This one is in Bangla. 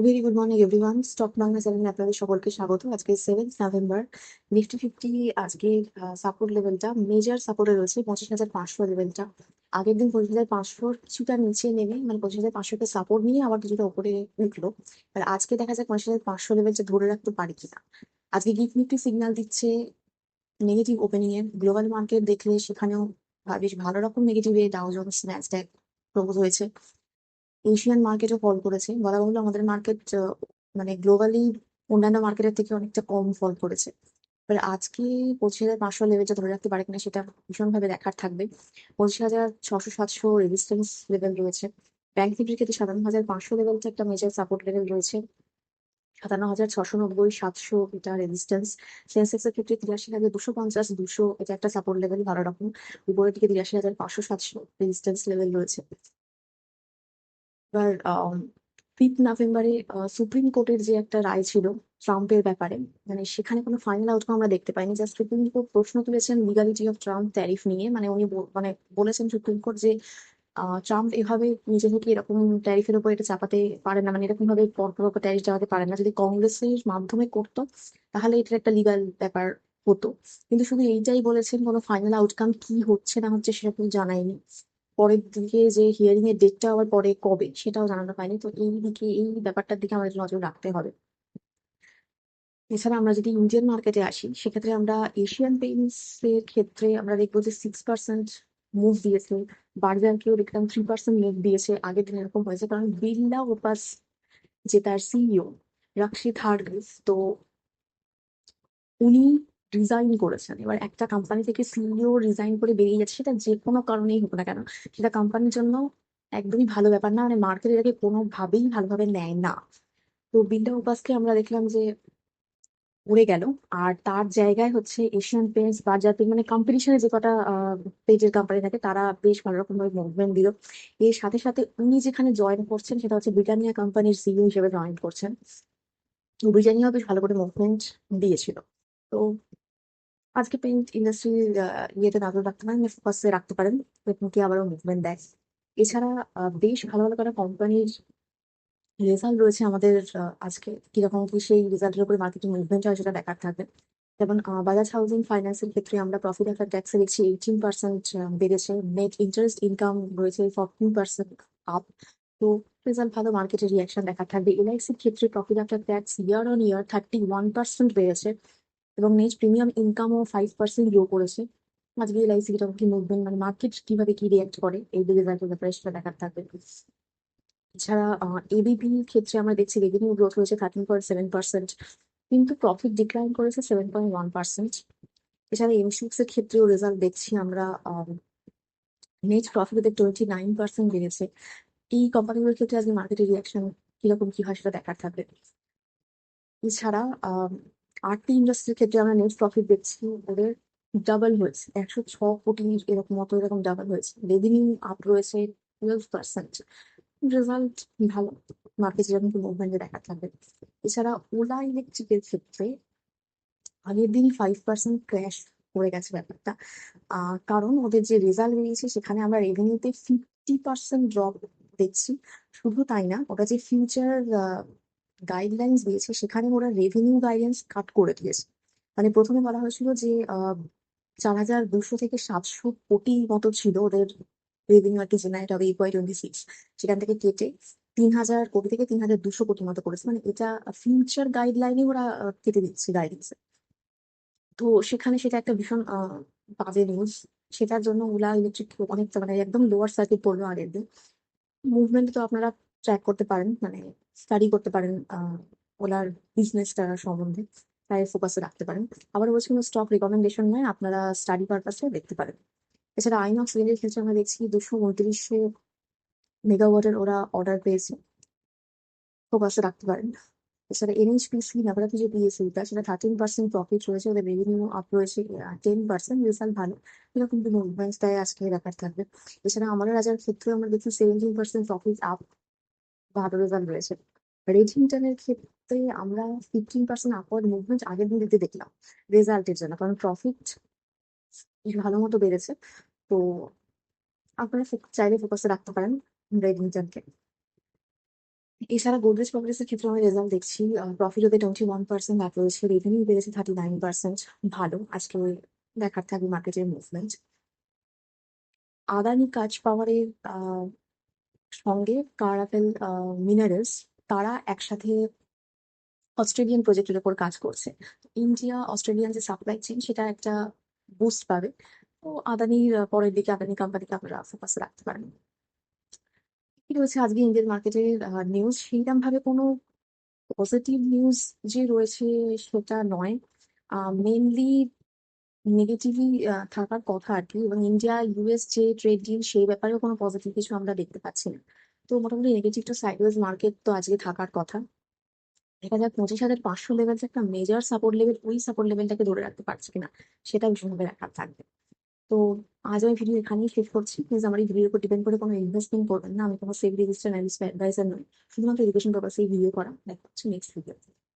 Very good morning everyone. Stock Bangla চ্যানেলে আপনাদের সকলকে স্বাগত। আজকে 7 নভেম্বর। নিফটি ফিফটি আজকে সাপোর্ট লেভেলটা মেজর সাপোর্টে রয়েছে 25,500 লেভেলটা। আগের দিন 25,500 কিছুটা নিচে নেমে মানে 25,500 কে সাপোর্ট নিয়ে আবার কিছুটা উপরে উঠলো। আর আজকে দেখা যাক 25,500 লেভেলটা ধরে রাখতে পারি কিনা। আজকে গিফট নিফটি সিগন্যাল দিচ্ছে নেগেটিভ ওপেনিং এর। গ্লোবাল মার্কেট দেখলে সেখানেও বেশ ভালো রকম নেগেটিভে ডাউ জোন্স ন্যাসড্যাক ক্লোজ হয়েছে। এশিয়ান মার্কেটও ফল করেছে, বলা বাহুল্য আমাদের মার্কেট মানে গ্লোবালি অন্যান্য মার্কেটের থেকে অনেকটা কম ফল করেছে। এবার আজকে 25,500 লেভেলটা ধরে রাখতে পারে কিনা সেটা ভীষণভাবে দেখার থাকবে। 25,600-700 রেজিস্ট্যান্স লেভেল রয়েছে। ব্যাংক নিফটির ক্ষেত্রে 57,500 লেভেলটা একটা মেজর সাপোর্ট লেভেল রয়েছে। 57,690-700 এটা রেজিস্ট্যান্স। সেন্সেক্স এর ক্ষেত্রে 83,250-200 এটা একটা সাপোর্ট লেভেল ভালো রকম। উপরের দিকে 83,500-700 রেজিস্ট্যান্স লেভেল রয়েছে। এবার 5 নভেম্বরে সুপ্রিম কোর্টের যে একটা রায় ছিল ট্রাম্পের ব্যাপারে, মানে সেখানে কোনো ফাইনাল আউটকাম আমরা দেখতে পাইনি। জাস্ট সুপ্রিম কোর্ট প্রশ্ন তুলেছেন লিগালিটি অফ ট্রাম্প ট্যারিফ নিয়ে। মানে উনি মানে বলেছেন সুপ্রিম কোর্ট যে ট্রাম্প এভাবে নিজে থেকে এরকম ট্যারিফের উপর এটা চাপাতে পারে না, মানে এরকম ভাবে পরপর ট্যারিফ চাপাতে পারে না। যদি কংগ্রেসের মাধ্যমে করতো তাহলে এটার একটা লিগাল ব্যাপার হতো। কিন্তু শুধু এইটাই বলেছেন, কোনো ফাইনাল আউটকাম কি হচ্ছে না হচ্ছে সেটা কিন্তু জানায়নি। পরের দিকে যে হিয়ারিং এর ডেটটা আবার পরে কবে সেটাও জানানো পায়নি। তো এই দিকে এই ব্যাপারটার দিকে আমাদের নজর রাখতে হবে। এছাড়া আমরা যদি ইন্ডিয়ান মার্কেটে আসি সেক্ষেত্রে আমরা এশিয়ান পেইন্টস এর ক্ষেত্রে আমরা দেখবো যে 6% মুভ দিয়েছে। বার্জারকেও দেখলাম 3% মুভ দিয়েছে। আগের দিন এরকম হয়েছে কারণ বিড়লা ওপাস যে তার সিইও রাকশিত হারগ্রিভ, তো উনি রিজাইন করেছেন। এবার একটা কোম্পানি থেকে সিইও রিজাইন করে বেরিয়ে যাচ্ছে, সেটা যে কোনো কারণেই হোক না কেন, সেটা কোম্পানির জন্য একদমই ভালো ব্যাপার না। মানে মার্কেট এটাকে কোনোভাবেই ভালোভাবে নেয় না। তো বিল্ডা উপাসকে আমরা দেখলাম যে উড়ে গেল। আর তার জায়গায় হচ্ছে এশিয়ান পেন্টস, বাজাজ, মানে কম্পিটিশনে যে কটা পেজের কোম্পানি থাকে তারা বেশ ভালো রকম ভাবে মুভমেন্ট দিল। এর সাথে সাথে উনি যেখানে জয়েন করছেন সেটা হচ্ছে ব্রিটানিয়া কোম্পানির সিইও হিসেবে জয়েন করছেন। তো ব্রিটানিয়াও বেশ ভালো করে মুভমেন্ট দিয়েছিল। তো আজকে পেইন্ট ইন্ডাস্ট্রির ইয়েতে নজর রাখতে পারেন, ফোকাসে রাখতে পারেন, দেখুন কি আবারও মুভমেন্ট দেয়। এছাড়া বেশ ভালো ভালো কটা কোম্পানির রেজাল্ট রয়েছে আমাদের আজকে। কিরকম কি সেই রেজাল্টের উপরে মার্কেটিং মুভমেন্ট হয় সেটা দেখার থাকবে। যেমন বাজাজ হাউজিং ফাইন্যান্সের ক্ষেত্রে আমরা প্রফিট আফটার ট্যাক্সে দেখছি 18% বেড়েছে। নেট ইন্টারেস্ট ইনকাম রয়েছে 14% আপ। তো রেজাল্ট ভালো, মার্কেটের রিয়াকশন দেখার থাকবে। এলআইসির ক্ষেত্রে profit after tax year on year 31% বেড়েছে এবং নেট প্রিমিয়াম ইনকামও 5% গ্রো করেছে। আজকে এলআইসি কিরকম কি মুভমেন্ট, মানে মার্কেট কিভাবে কি রিয়াক্ট করে এই দুই রেজাল্টের ব্যাপারে সেটা দেখার থাকবে। এছাড়া এবিপি ক্ষেত্রে আমরা দেখছি রেভিনিউ গ্রোথ হয়েছে 13.7%, কিন্তু প্রফিট ডিক্লাইন করেছে 7.1%। এছাড়া এমসিএক্স এর ক্ষেত্রেও রেজাল্ট দেখছি আমরা নেট প্রফিট 29% বেড়েছে। এই কোম্পানিগুলোর ক্ষেত্রে আজকে মার্কেটের রিয়াকশন কিরকম কি হয় সেটা দেখার থাকবে। এছাড়া আরটি ইন্ডাস্ট্রির ক্ষেত্রে আমরা নেট প্রফিট দেখছি ওদের ডাবল হয়েছে, 106 কোটি এরকম মতো এরকম ডাবল হয়েছে। রেভিনিউ আপ রয়েছে 12%। রেজাল্ট ভালো, মার্কেট যেরকম মুভমেন্টে দেখা থাকবে। এছাড়া ওলা ইলেকট্রিকের ক্ষেত্রে আগের দিন 5% ক্র্যাশ করে গেছে ব্যাপারটা। কারণ ওদের যে রেজাল্ট বেরিয়েছে সেখানে আমরা রেভিনিউতে 50% ড্রপ দেখছি। শুধু তাই না, ওরা যে ফিউচার গাইডলাইন্স দিয়েছে সেখানে ওরা রেভিনিউ গাইডেন্স কাট করে দিয়েছে। মানে প্রথমে বলা হয়েছিল যে 4,200 থেকে 700 কোটি মতো ছিল ওদের রেভিনিউ আর কি জেনারেট হবে FY 2026। সেখান থেকে কেটে 3,000 কোটি থেকে 3,200 কোটি মতো করেছে। মানে এটা ফিউচার গাইডলাইনে ওরা কেটে দিচ্ছে গাইডেন্স। তো সেখানে সেটা একটা ভীষণ বাজে নিউজ। সেটার জন্য ওলা ইলেকট্রিক অনেকটা মানে একদম লোয়ার সার্কিট পড়লো আগের দিন। মুভমেন্ট তো আপনারা ট্র্যাক করতে পারেন, মানে স্টাডি করতে পারেন ওলার বিজনেসটা সম্বন্ধে, তাই ফোকাসে রাখতে পারেন। আবার বলছি কোনো স্টক রেকমেন্ডেশন নয়, আপনারা স্টাডি পারপাসে দেখতে পারেন। এছাড়া আইনক্স রেলের ক্ষেত্রে আমরা দেখছি 229 মেগাওয়াটের ওরা অর্ডার পেয়েছে, ফোকাসে রাখতে পারেন। এছাড়া এনএইচপিসি নবরত্ন যে পিএসইউটা সেটা 13% প্রফিট রয়েছে, ওদের রেভিনিউ আপ রয়েছে 10%, রেজাল্ট ভালো। এরকম কিন্তু মুভমেন্টস দেয় আজকে ব্যাপার থাকবে। এছাড়া আমার রাজার ক্ষেত্রে আমরা দেখি 17% প্রফিট আপ, ভালো রেজাল্ট রয়েছে। রেজিংটনের ক্ষেত্রে আমরা 15% আপওয়ার্ড মুভমেন্ট আগের দিন দিতে দেখলাম রেজাল্টের জন্য, কারণ প্রফিট ভালো মতো বেড়েছে। তো আপনারা চাইলে ফোকাসে রাখতে পারেন রেজিংটনকে। এছাড়া গোদরেজ প্রপার্টিসের ক্ষেত্রে আমরা রেজাল্ট দেখছি, প্রফিট ওদের 21% লাভ রয়েছে, রেভিনিউ বেড়েছে 39%। ভালো, আজকে দেখার থাকবে মার্কেটের মুভমেন্ট। আদানি কাচ পাওয়ারের সঙ্গে কারাভেল মিনারেলস, তারা একসাথে অস্ট্রেলিয়ান প্রজেক্টের উপর কাজ করছে। ইন্ডিয়া অস্ট্রেলিয়ান যে সাপ্লাই চেইন, সেটা একটা বুস্ট পাবে। তো আদানির পরের দিকে আদানি কোম্পানিকে আপনারা ফোকাস রাখতে পারেন। কি রয়েছে আজকে ইন্ডিয়ান মার্কেটের নিউজ? সেইরকম ভাবে কোনো পজিটিভ নিউজ যে রয়েছে সেটা নয়, মেনলি নেগেটিভই থাকার কথা আর কি। এবং ইন্ডিয়া ইউএস যে ট্রেড ডিল, সেই ব্যাপারেও কোনো পজিটিভ কিছু আমরা দেখতে পাচ্ছি না। তো মোটামুটি নেগেটিভ টু সাইডওয়েজ মার্কেট তো আজকে থাকার কথা। দেখা যাক 25,500 লেভেল যে একটা মেজর সাপোর্ট লেভেল, ওই সাপোর্ট লেভেলটাকে ধরে রাখতে পারছে কিনা, সেটা ভীষণভাবে দেখার থাকবে। তো আজ আমি ভিডিও এখানেই শেষ করছি। প্লিজ আমার এই ভিডিওর উপর ডিপেন্ড করে কোনো ইনভেস্টমেন্ট করবেন না, আমি কোনো সেফ রেজিস্টার অ্যাডভাইজার নই, শুধুমাত্র এডুকেশন পারপাসে এই ভিডিও করা। দেখা হচ্ছে নেক্সট ভিডিও।